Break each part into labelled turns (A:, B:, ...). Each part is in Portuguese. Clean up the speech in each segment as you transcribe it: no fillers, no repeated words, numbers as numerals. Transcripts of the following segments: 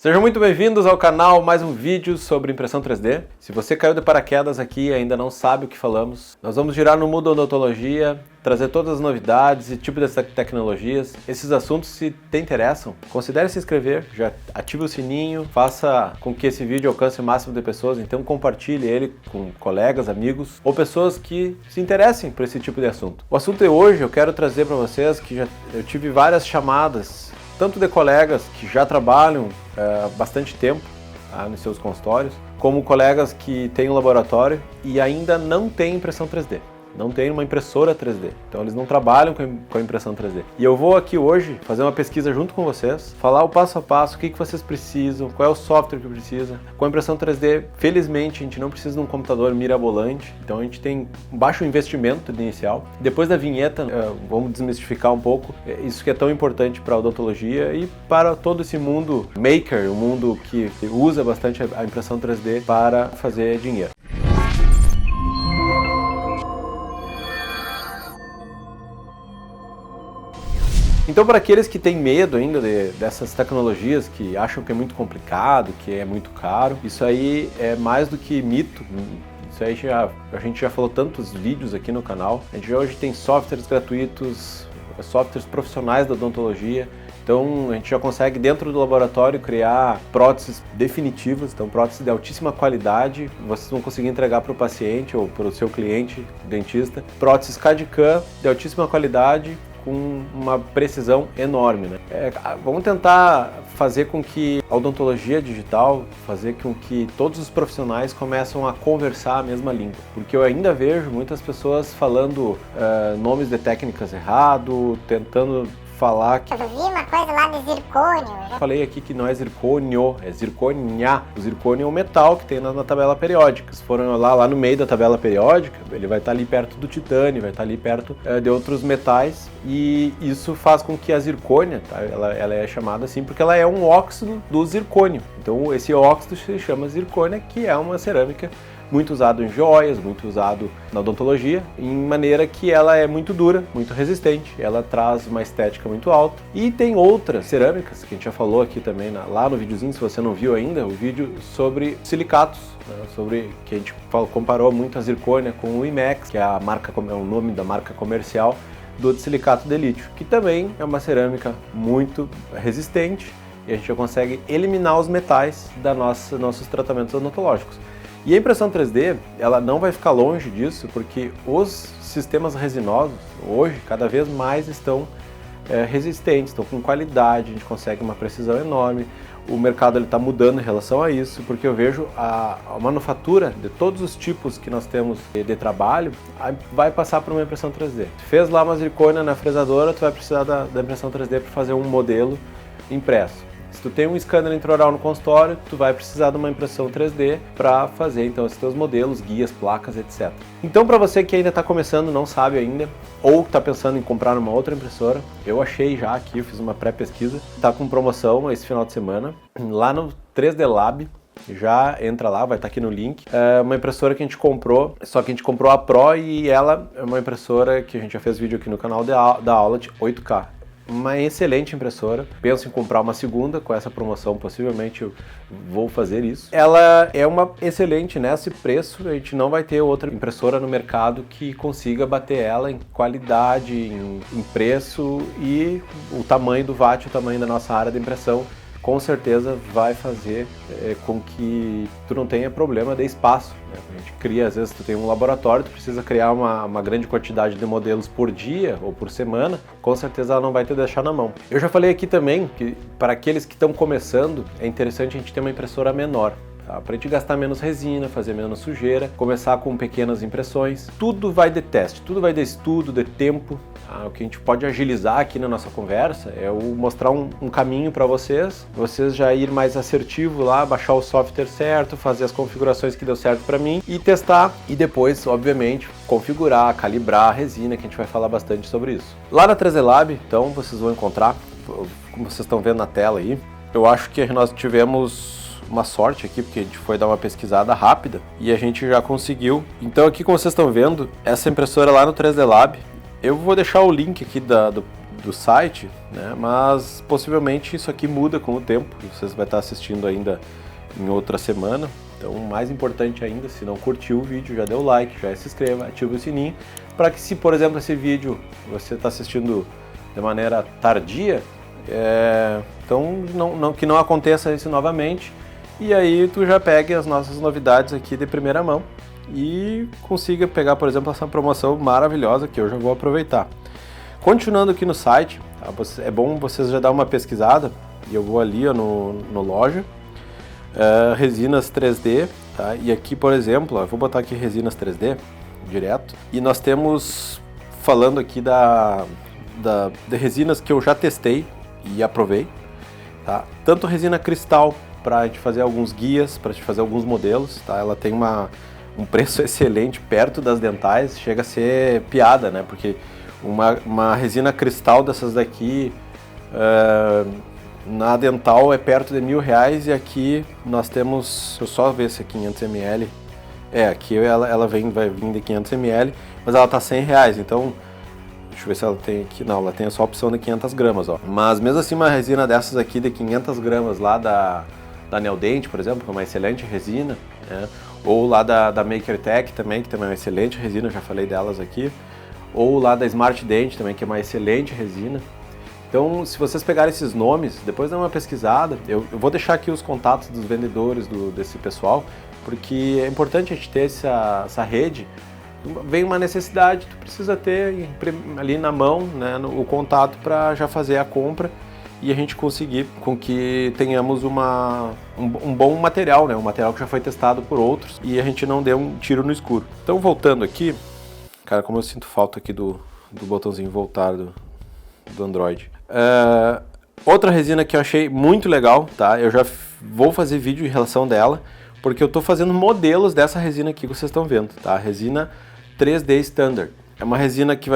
A: Sejam muito bem-vindos ao canal, mais um vídeo sobre impressão 3D. Se você caiu de paraquedas aqui e ainda não sabe o que falamos, nós vamos girar no mundo da odontologia, trazer todas as novidades e tipo de tecnologias. Esses assuntos, se te interessam, considere se inscrever, já ative o sininho, faça com que esse vídeo alcance o máximo de pessoas, então compartilhe ele com colegas, amigos ou pessoas que se interessem por esse tipo de assunto. O assunto de hoje eu quero trazer para vocês que eu tive várias chamadas, tanto de colegas que já trabalham há bastante tempo nos seus consultórios, como colegas que têm um laboratório e ainda não têm impressão 3D. Não tem uma impressora 3D, então eles não trabalham com a impressão 3D. E eu vou aqui hoje fazer uma pesquisa junto com vocês, falar o passo a passo, o que vocês precisam, qual é o software que precisa. Com a impressão 3D, felizmente, a gente não precisa de um computador mirabolante, então a gente tem um baixo investimento inicial. Depois da vinheta, vamos desmistificar um pouco isso que é tão importante para a odontologia e para todo esse mundo maker, o mundo que usa bastante a impressão 3D para fazer dinheiro. Então, para aqueles que têm medo ainda dessas tecnologias, que acham que é muito complicado, que é muito caro, isso aí é mais do que mito. Isso aí a gente já falou tantos vídeos aqui no canal. A gente hoje tem softwares gratuitos, softwares profissionais da odontologia. Então, a gente já consegue, dentro do laboratório, criar próteses definitivas, então próteses de altíssima qualidade, vocês vão conseguir entregar para o paciente ou para o seu cliente, dentista, próteses CAD/CAM de altíssima qualidade, com uma precisão enorme, né? Vamos tentar fazer com que a odontologia digital, fazer com que todos os profissionais começam a conversar a mesma língua, porque eu ainda vejo muitas pessoas falando nomes de técnicas errado, tentando falar que...
B: Eu vi uma coisa lá de zircônio.
A: Eu falei aqui que não é zircônio, é zirconia. O zircônio é um metal que tem na tabela periódica. Se forem lá no meio da tabela periódica, ele vai estar ali perto do titânio, vai estar ali perto de outros metais, e isso faz com que a zircônia, tá? ela é chamada assim porque ela é um óxido do zircônio. Então esse óxido se chama zircônia, que é uma cerâmica muito usado em joias, muito usado na odontologia, em maneira que ela é muito dura, muito resistente, ela traz uma estética muito alta. E tem outras cerâmicas, que a gente já falou aqui também lá no videozinho, se você não viu ainda, o vídeo sobre silicatos, né, sobre que a gente comparou muito a zircônia com o IMEX, que é o nome da marca comercial do silicato de lítio, que também é uma cerâmica muito resistente, e a gente já consegue eliminar os metais nossos tratamentos odontológicos. E a impressão 3D, ela não vai ficar longe disso, porque os sistemas resinosos, hoje, cada vez mais estão resistentes, estão com qualidade, a gente consegue uma precisão enorme. O mercado está mudando em relação a isso, porque eu vejo a manufatura de todos os tipos que nós temos de trabalho, vai passar por uma impressão 3D. Fez lá uma zircônia na fresadora, tu vai precisar da impressão 3D para fazer um modelo impresso. Se tu tem um scanner intraoral no consultório, tu vai precisar de uma impressão 3D para fazer então esses teus modelos, guias, placas, etc. Então, para você que ainda está começando, não sabe ainda, ou está pensando em comprar uma outra impressora, eu achei já aqui, eu fiz uma pré-pesquisa, está com promoção esse final de semana, lá no 3D Lab. Já entra lá, vai estar aqui no link. É uma impressora que a gente comprou, só que a gente comprou a Pro, e ela é uma impressora que a gente já fez vídeo aqui no canal da aula de 8K. Uma excelente impressora, penso em comprar uma segunda com essa promoção, possivelmente eu vou fazer isso. Ela é uma excelente, nesse preço a gente não vai ter outra impressora no mercado que consiga bater ela em qualidade, em preço, e o tamanho do watt, o tamanho da nossa área de impressão, com certeza vai fazer com que tu não tenha problema de espaço, né? A gente cria, às vezes tu tem um laboratório, tu precisa criar uma grande quantidade de modelos por dia ou por semana, com certeza ela não vai te deixar na mão. Eu já falei aqui também que para aqueles que estão começando, é interessante a gente ter uma impressora menor. Para a gente gastar menos resina, fazer menos sujeira, começar com pequenas impressões. Tudo vai de teste, tudo vai de estudo, de tempo. O que a gente pode agilizar aqui na nossa conversa é mostrar um caminho para vocês já ir mais assertivo lá, baixar o software certo, fazer as configurações que deu certo para mim e testar, e depois, obviamente, configurar, calibrar a resina, que a gente vai falar bastante sobre isso. Lá na 3D Lab, então, vocês vão encontrar, como vocês estão vendo na tela aí, eu acho que nós tivemos uma sorte aqui, porque a gente foi dar uma pesquisada rápida e a gente já conseguiu. Então aqui, como vocês estão vendo, essa impressora lá no 3D Lab, eu vou deixar o link aqui do site, né? Mas possivelmente isso aqui muda com o tempo, vocês vão estar assistindo ainda em outra semana. Então, mais importante ainda, se não curtiu o vídeo, já deu like, já se inscreva, ative o sininho, para que se, por exemplo, esse vídeo você está assistindo de maneira tardia, então que não aconteça isso novamente, e aí tu já pegue as nossas novidades aqui de primeira mão e consiga pegar, por exemplo, essa promoção maravilhosa que eu já vou aproveitar. Continuando aqui no site, tá? É bom vocês já dar uma pesquisada, e eu vou ali ó, no loja, resinas 3D, tá? E aqui, por exemplo, eu vou botar aqui resinas 3D direto, e nós temos, falando aqui de resinas que eu já testei e aprovei, tá? Tanto resina cristal para a gente fazer alguns guias, para a gente fazer alguns modelos, tá? Ela tem um preço excelente, perto das dentais, chega a ser piada, né? Porque uma resina cristal dessas daqui na dental é perto de R$1.000, e aqui nós temos, deixa eu só ver se é 500 ml, aqui ela vai vir de 500 ml, mas ela tá R$100, então deixa eu ver se ela tem aqui, não, ela tem só a opção de 500 gramas, ó. Mas mesmo assim uma resina dessas aqui de 500 gramas lá da Neodent, por exemplo, que é uma excelente resina, né? Ou lá da MakerTech também, que também é uma excelente resina, já falei delas aqui, ou lá da Smart Dent também, que é uma excelente resina. Então, se vocês pegarem esses nomes, depois dá uma pesquisada, eu vou deixar aqui os contatos dos vendedores desse pessoal, porque é importante a gente ter essa rede. Vem uma necessidade, tu precisa ter ali na mão, né, o contato para já fazer a compra e a gente conseguir com que tenhamos um bom material, né, um material que já foi testado por outros e a gente não dê um tiro no escuro. Então, voltando aqui, cara, como eu sinto falta aqui do botãozinho voltar do Android. Outra resina que eu achei muito legal, tá? Eu já vou fazer vídeo em relação dela, porque eu tô fazendo modelos dessa resina aqui que vocês estão vendo, tá? A resina 3D Standard. É uma resina que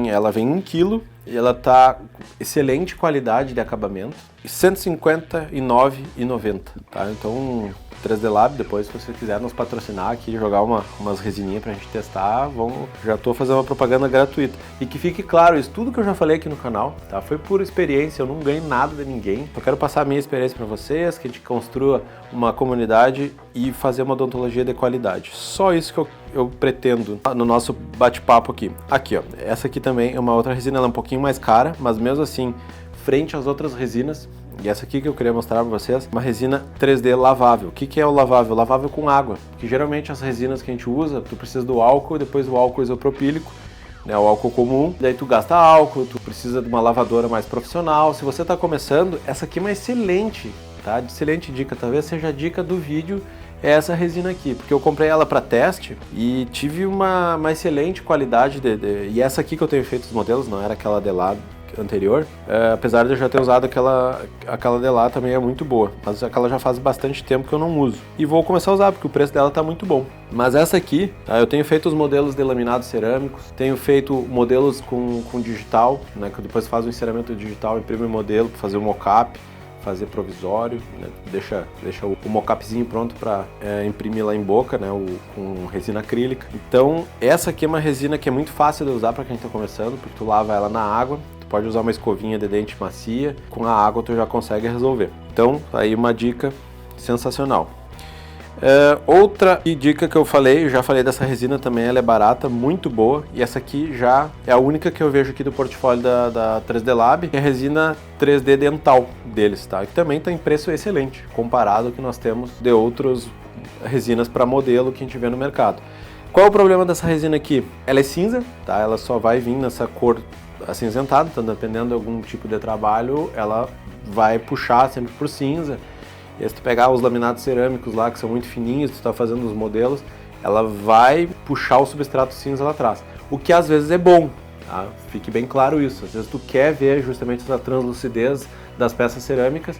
A: ela vem 1 kg e ela tá excelente qualidade de acabamento, e R$ 159,90, tá? Então, 3D Lab, depois se você quiser nos patrocinar aqui, jogar umas resininhas pra gente testar, já tô fazendo uma propaganda gratuita. E que fique claro, isso tudo que eu já falei aqui no canal, tá? Foi por experiência, eu não ganho nada de ninguém. Eu quero passar a minha experiência para vocês, que a gente construa uma comunidade e fazer uma odontologia de qualidade. Só isso que eu pretendo no nosso bate-papo aqui. Aqui, ó, essa aqui também é uma outra resina, ela é um pouquinho mais cara, mas mesmo assim, frente às outras resinas, e essa aqui que eu queria mostrar para vocês, uma resina 3D lavável. O que é o lavável? Lavável com água, porque geralmente as resinas que a gente usa, tu precisa do álcool, depois do álcool isopropílico, né, o álcool comum, daí tu gasta álcool, tu precisa de uma lavadora mais profissional. Se você está começando, essa aqui é uma excelente, tá? Excelente dica, talvez seja a dica do vídeo, é essa resina aqui, porque eu comprei ela para teste e tive uma excelente qualidade e essa aqui que eu tenho feito os modelos, não era aquela de lá anterior, apesar de eu já ter usado aquela de lá, também é muito boa, mas aquela já faz bastante tempo que eu não uso e vou começar a usar porque o preço dela tá muito bom. Mas essa aqui, tá, eu tenho feito os modelos de laminados cerâmicos, tenho feito modelos com digital, né, que depois faz o enceramento digital, imprime o modelo para fazer o mockup, fazer provisório, né, deixa o mockupzinho pronto para imprimir lá em boca, né, com resina acrílica. Então essa aqui é uma resina que é muito fácil de usar para quem está começando, porque tu lava ela na água, tu pode usar uma escovinha de dente macia, com a água tu já consegue resolver. Então aí uma dica sensacional. Outra dica que eu já falei dessa resina também, ela é barata, muito boa, e essa aqui já é a única que eu vejo aqui do portfólio da 3D Lab, que é a resina 3D dental deles, tá? Que também está em preço excelente, comparado ao que nós temos de outras resinas para modelo que a gente vê no mercado. Qual é o problema dessa resina aqui? Ela é cinza, tá? Ela só vai vir nessa cor acinzentada, então dependendo de algum tipo de trabalho, ela vai puxar sempre por cinza. E se tu pegar os laminados cerâmicos lá, que são muito fininhos, tu está fazendo os modelos, ela vai puxar o substrato cinza lá atrás. O que às vezes é bom, tá? Fique bem claro isso. Às vezes tu quer ver justamente essa translucidez das peças cerâmicas,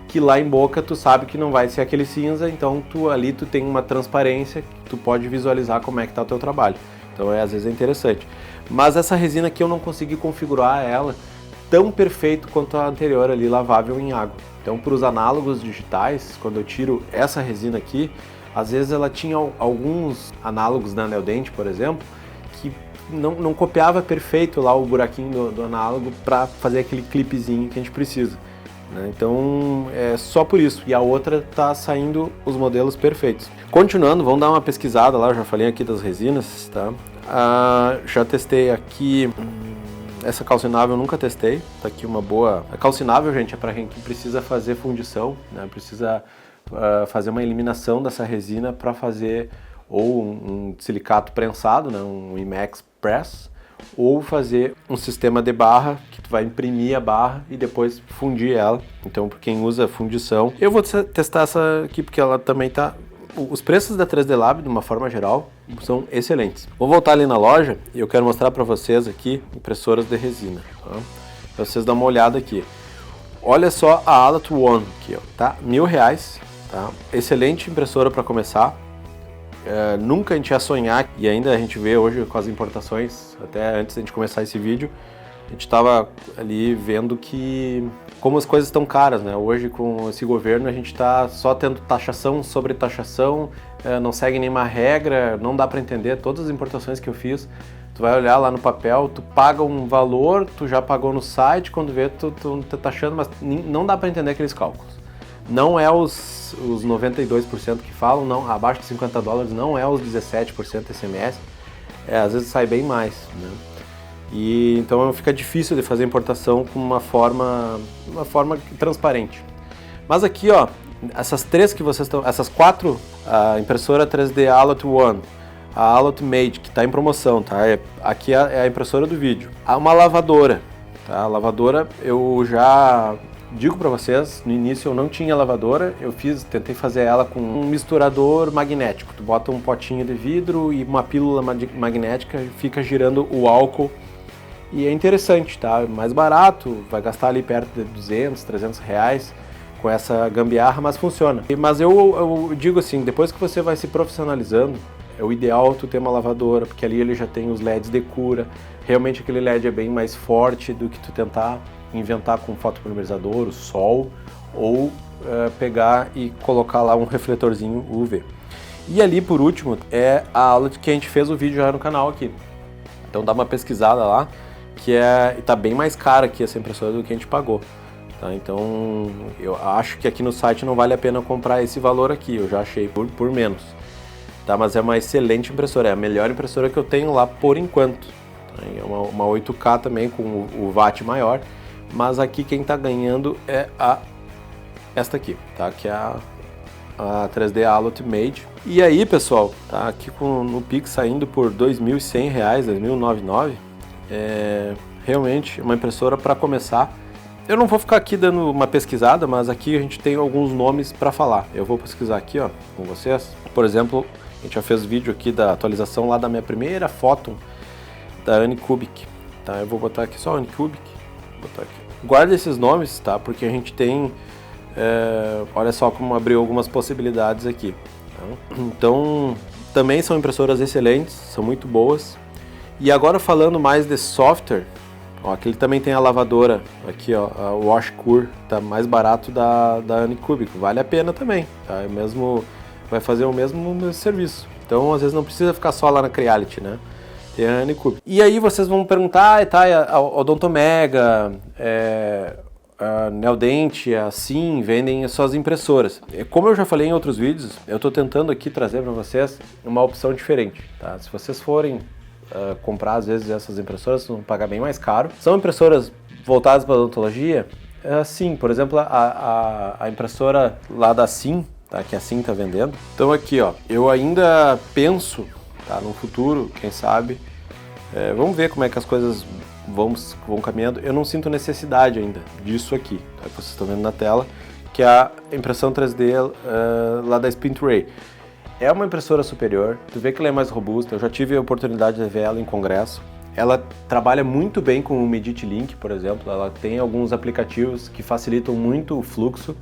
A: que lá em boca tu sabe que não vai ser aquele cinza, então ali tu tem uma transparência, que tu pode visualizar como é que está o teu trabalho. Então às vezes é interessante. Mas essa resina aqui eu não consegui configurar ela tão perfeito quanto a anterior ali, lavável em água. Então, para os análogos digitais, quando eu tiro essa resina aqui, às vezes ela tinha alguns análogos da Neodent, por exemplo, que não copiava perfeito lá o buraquinho do análogo para fazer aquele clipezinho que a gente precisa, né? Então é só por isso. E a outra tá saindo os modelos perfeitos. Continuando, vamos dar uma pesquisada lá, eu já falei aqui das resinas, tá? Já testei aqui, essa calcinável eu nunca testei, tá aqui uma boa. A calcinável, gente, é para quem precisa fazer fundição, né? Precisa fazer uma eliminação dessa resina para fazer ou um silicato prensado, né? Um IMAX Press, ou fazer um sistema de barra que tu vai imprimir a barra e depois fundir ela. Então, para quem usa fundição, eu vou testar essa aqui porque ela também tá. Os preços da 3D Lab, de uma forma geral, são excelentes. Vou voltar ali na loja e eu quero mostrar para vocês aqui impressoras de resina, tá? Para vocês dar uma olhada aqui. Olha só a Alato One aqui, ó, tá? R$1.000, tá? Excelente impressora para começar. Nunca a gente ia sonhar, e ainda a gente vê hoje com as importações, até antes de a gente começar esse vídeo, a gente estava ali vendo que como as coisas estão caras, né? Hoje com esse governo a gente está só tendo taxação sobre taxação, não segue nenhuma regra, não dá para entender. Todas as importações que eu fiz, tu vai olhar lá no papel, tu paga um valor, tu já pagou no site, quando vê tu tá taxando, mas não dá para entender aqueles cálculos. Não é os 92% que falam, não, abaixo de $50 não é os 17% SMS, às vezes sai bem mais, né? E então fica difícil de fazer importação com uma forma transparente. Mas aqui, ó, essas três que vocês estão, essas quatro, a impressora 3D Alato One, a Alato Made, que está em promoção, tá? Aqui é a impressora do vídeo. Há uma lavadora, tá? A lavadora eu já digo para vocês, no início eu não tinha lavadora, tentei fazer ela com um misturador magnético. Tu bota um potinho de vidro e uma pílula magnética, fica girando o álcool. E é interessante, tá? Mais barato, vai gastar ali perto de R$200, R$300 com essa gambiarra, mas funciona. Mas eu digo assim, depois que você vai se profissionalizando, é o ideal tu ter uma lavadora, porque ali ele já tem os LEDs de cura. Realmente aquele LED é bem mais forte do que tu tentar inventar com fotopolimerizador, o sol, ou pegar e colocar lá um refletorzinho UV. E ali, por último, é a aula que a gente fez o vídeo já no canal aqui. Então dá uma pesquisada lá, que tá bem mais cara aqui essa impressora do que a gente pagou. Tá? Então eu acho que aqui no site não vale a pena comprar esse valor aqui, eu já achei por menos. Tá? Mas é uma excelente impressora, é a melhor impressora que eu tenho lá por enquanto. Tá? É uma 8K também com o watt maior, mas aqui quem está ganhando é esta aqui, tá? Que é a 3D Alato Made. E aí, pessoal, tá aqui no Pix saindo por R$2.100, R$2.099. É realmente uma impressora para começar. Eu não vou ficar aqui dando uma pesquisada, mas aqui a gente tem alguns nomes para falar. Eu vou pesquisar aqui, ó, com vocês. Por exemplo, a gente já fez vídeo aqui da atualização lá da minha primeira foto da Anycubic, tá? Eu vou botar aqui só Anycubic. Botar aqui. Guarda esses nomes, tá? Porque a gente tem, olha só como abriu algumas possibilidades aqui. Tá? Então, também são impressoras excelentes, são muito boas. E agora falando mais de software, ó, aqui ele também tem a lavadora, aqui ó, a WashCure, tá mais barato da Anycubic, vale a pena também, tá? Vai fazer o mesmo serviço. Então, às vezes não precisa ficar só lá na Creality, né? Tem a Anycubic. E aí vocês vão perguntar, tá, a Odontomega, a Neodente, assim, vendem as suas impressoras. Como eu já falei em outros vídeos, eu estou tentando aqui trazer para vocês uma opção diferente, tá? Se vocês forem comprar, às vezes, essas impressoras, vão pagar bem mais caro. São impressoras voltadas para odontologia? Sim, por exemplo, a impressora lá da Sim, tá, que a Sim está vendendo. Então aqui, ó, eu ainda penso, tá, no futuro, quem sabe, vamos ver como é que as coisas vão caminhando. Eu não sinto necessidade ainda disso aqui, tá, que vocês estão vendo na tela, que é a impressão 3D lá da SprintRay. É uma impressora superior, tu vê que ela é mais robusta, eu já tive a oportunidade de ver ela em congresso. Ela trabalha muito bem com o Medit Link, por exemplo, ela tem alguns aplicativos que facilitam muito o fluxo.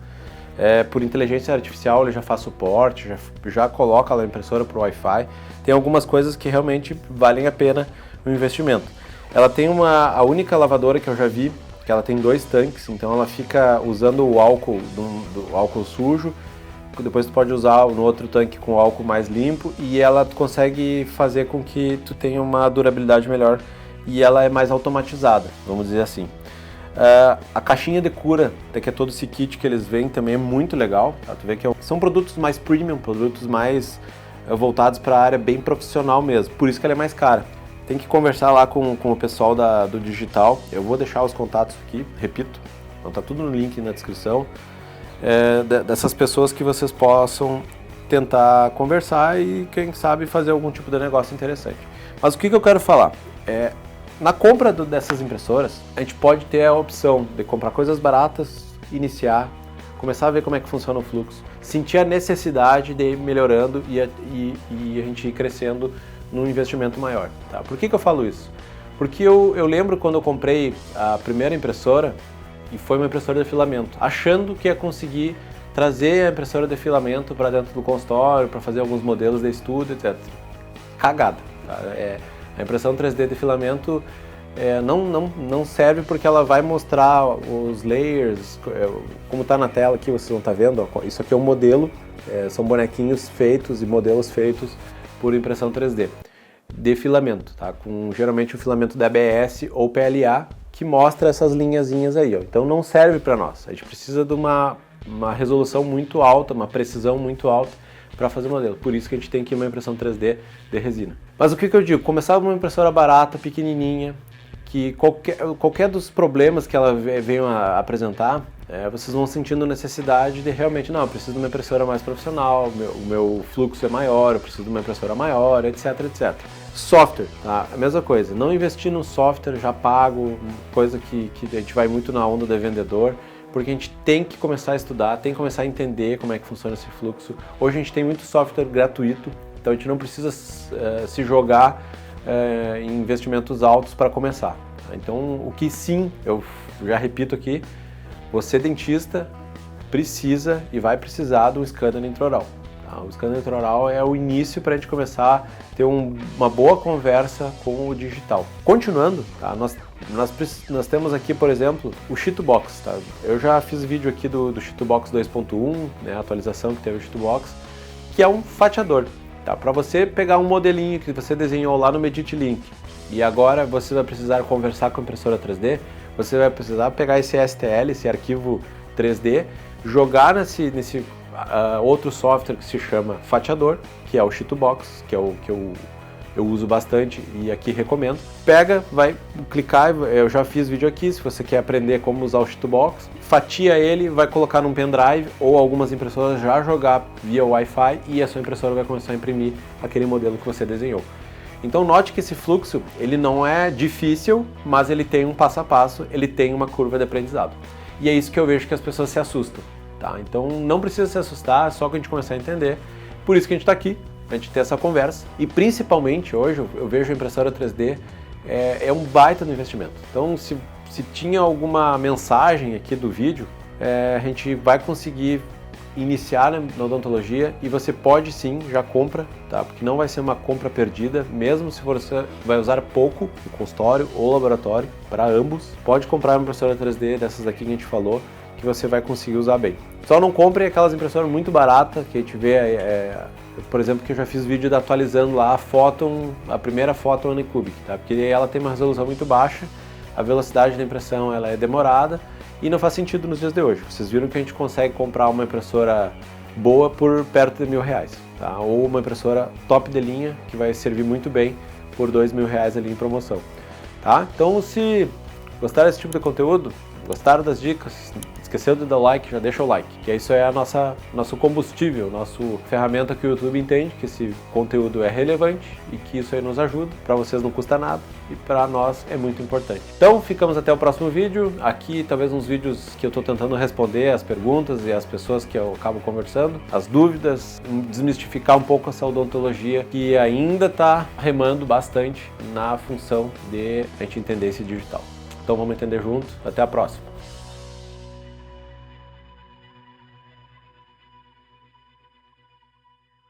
A: Por inteligência artificial ele já faz suporte, já coloca a impressora para o Wi-Fi. Tem algumas coisas que realmente valem a pena o investimento. Ela tem a única lavadora que eu já vi, que ela tem 2 tanques, então ela fica usando o álcool, do álcool sujo, depois tu pode usar no outro tanque com álcool mais limpo e ela consegue fazer com que tu tenha uma durabilidade melhor e ela é mais automatizada, vamos dizer assim. A caixinha de cura, que é todo esse kit que eles vendem também é muito legal, tá? Tu vê que são produtos mais premium, produtos mais voltados para a área bem profissional mesmo, por isso que ela é mais cara. Tem que conversar lá com o pessoal do digital, eu vou deixar os contatos aqui, repito, então tá tudo no link na descrição, dessas pessoas que vocês possam tentar conversar e quem sabe fazer algum tipo de negócio interessante. Mas o que eu quero falar? Na compra dessas impressoras, a gente pode ter a opção de comprar coisas baratas, iniciar, começar a ver como é que funciona o fluxo, sentir a necessidade de ir melhorando e a gente ir crescendo num investimento maior. Tá? Por que eu falo isso? Porque eu lembro quando eu comprei a primeira impressora, e foi uma impressora de filamento, achando que ia conseguir trazer a impressora de filamento para dentro do consultório, para fazer alguns modelos de estudo, etc. Cagada. Tá? A impressão 3D de filamento não serve porque ela vai mostrar os layers, como está na tela aqui, vocês não estão vendo, ó, isso aqui é um modelo, são bonequinhos feitos e modelos feitos por impressão 3D de filamento, tá? Com geralmente o filamento da ABS ou PLA, que mostra essas linhazinhas aí, ó. Então não serve para nós, a gente precisa de uma resolução muito alta, uma precisão muito alta para fazer o modelo, por isso que a gente tem aqui uma impressão 3D de resina. Mas o que eu digo? Começar com uma impressora barata, pequenininha, que qualquer dos problemas que ela venha a apresentar, vocês vão sentindo necessidade de realmente, não, eu preciso de uma impressora mais profissional, o meu fluxo é maior, eu preciso de uma impressora maior, etc, etc. Software, tá? A mesma coisa, não investir no software já pago, coisa que a gente vai muito na onda do vendedor, porque a gente tem que começar a estudar, tem que começar a entender como é que funciona esse fluxo. Hoje a gente tem muito software gratuito, então a gente não precisa se jogar em investimentos altos para começar. Então, o que sim, eu já repito aqui, você dentista precisa e vai precisar do scanner intraoral. Tá? O scanner intraoral é o início para a gente começar a ter uma boa conversa com o digital. Continuando, tá? Nós temos aqui, por exemplo, o Sheetbox. Tá? Eu já fiz vídeo aqui do Sheetbox 2.1, né, a atualização que teve o Sheetbox, que é um fatiador. Tá? Para você pegar um modelinho que você desenhou lá no Medit Link e agora você vai precisar conversar com a impressora 3D, você vai precisar pegar esse STL, esse arquivo 3D, jogar nesse outro software que se chama fatiador, que é o Sheetbox, que é o que eu uso bastante e aqui recomendo. Pega, vai clicar, eu já fiz vídeo aqui, se você quer aprender como usar o Sheetbox, fatia ele, vai colocar num pendrive ou algumas impressoras já jogar via Wi-Fi e a sua impressora vai começar a imprimir aquele modelo que você desenhou. Então note que esse fluxo, ele não é difícil, mas ele tem um passo a passo, ele tem uma curva de aprendizado. E é isso que eu vejo que as pessoas se assustam. Tá? Então não precisa se assustar, é só que a gente começar a entender. Por isso que a gente está aqui, a gente ter essa conversa. E principalmente hoje eu vejo a impressora 3D é um baita no investimento. Então se tinha alguma mensagem aqui do vídeo, a gente vai conseguir iniciar na odontologia e você pode sim, já compra, tá? Porque não vai ser uma compra perdida, mesmo se você vai usar pouco no consultório ou laboratório, para ambos. Pode comprar uma impressora 3D dessas daqui que a gente falou, que você vai conseguir usar bem. Só não compre aquelas impressoras muito baratas que a gente vê, por exemplo, que eu já fiz vídeo atualizando lá a primeira Photon Anycubic, tá? Porque ela tem uma resolução muito baixa, a velocidade da impressão ela é demorada e não faz sentido nos dias de hoje. Vocês viram que a gente consegue comprar uma impressora boa por perto de R$1.000, tá? Ou uma impressora top de linha que vai servir muito bem por R$2.000 ali em promoção, tá? Então, se gostaram desse tipo de conteúdo, gostaram das dicas, esqueceu de dar like, já deixa o like, que isso é nosso combustível, nossa ferramenta que o YouTube entende que esse conteúdo é relevante e que isso aí nos ajuda, para vocês não custa nada e para nós é muito importante. Então ficamos até o próximo vídeo, aqui talvez uns vídeos que eu estou tentando responder as perguntas e as pessoas que eu acabo conversando, as dúvidas, desmistificar um pouco essa odontologia que ainda está remando bastante na função de a gente entender esse digital. Então vamos entender juntos, até a próxima.